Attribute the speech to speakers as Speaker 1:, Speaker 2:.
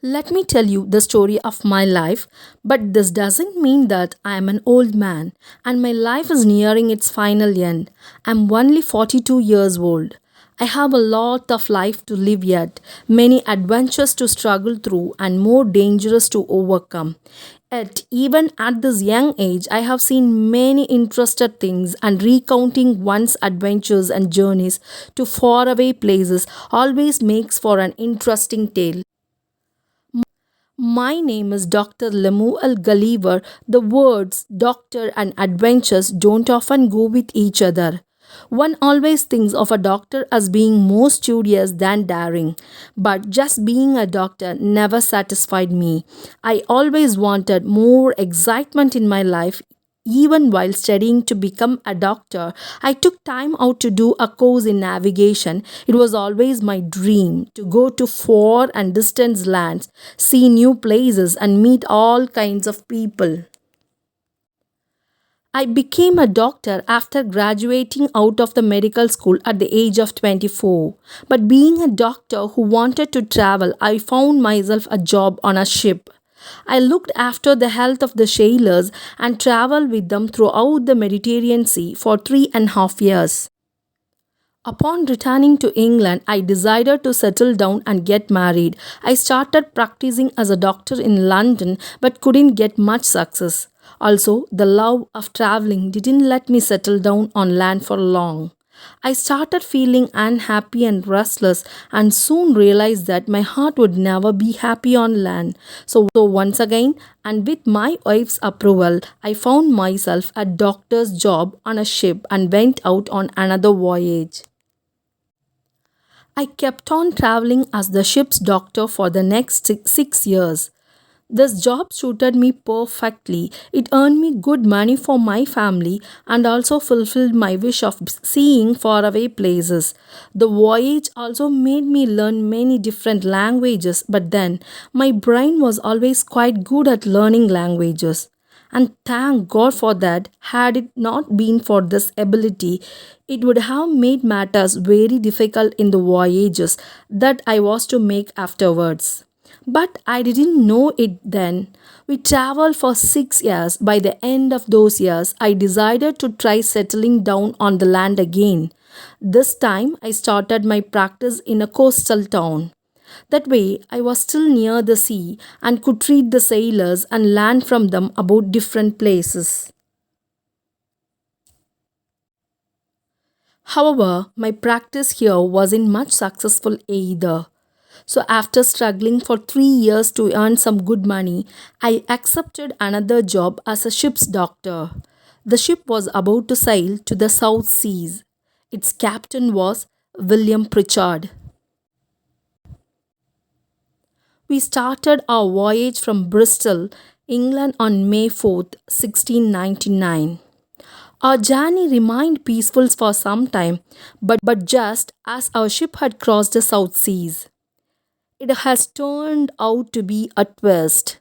Speaker 1: Let me tell you the story of my life, but this doesn't mean that I am an old man and my life is nearing its final end. I'm only 42 years old. I have a lot of life to live yet, many adventures to struggle through, and more dangers to overcome. Yet, even at this young age, I have seen many interesting things, and recounting one's adventures and journeys to faraway places always makes for an interesting tale. My name is Dr. Lemuel Gulliver. The words doctor and adventures don't often go with each other. One always thinks of a doctor as being more studious than daring, but just being a doctor never satisfied me. I always wanted more excitement in my life. Even while studying to become a doctor, I took time out to do a course in navigation. It was always my dream to go to far and distant lands, see new places, and meet all kinds of people. I became a doctor after graduating out of the medical school at the age of 24. But being a doctor who wanted to travel, I found myself a job on a ship. I looked after the health of the sailors and traveled with them throughout the Mediterranean Sea for 3.5 years. Upon returning to England, I decided to settle down and get married. I started practicing as a doctor in London but couldn't get much success. Also, the love of traveling didn't let me settle down on land for long. I started feeling unhappy and restless and soon realized that my heart would never be happy on land. So once again, and with my wife's approval, I found myself a doctor's job on a ship and went out on another voyage. I kept on traveling as the ship's doctor for the next 6 years. This job suited me perfectly. It earned me good money for my family and also fulfilled my wish of seeing faraway places. The voyage also made me learn many different languages, but then my brain was always quite good at learning languages. And thank God for that. Had it not been for this ability, it would have made matters very difficult in the voyages that I was to make afterwards. But I didn't know it then. We traveled for 6 years. By the end of those years, I decided to try settling down on the land again. This time, I started my practice in a coastal town. That way, I was still near the sea and could read the sailors and learn from them about different places. However, my practice here wasn't much successful either. So, after struggling for 3 years to earn some good money, I accepted another job as a ship's doctor. The ship was about to sail to the South Seas. Its captain was William Pritchard. We started our voyage from Bristol, England on May 4th, 1699. Our journey remained peaceful for some time, but just as our ship had crossed the South Seas, it has turned out to be a twist.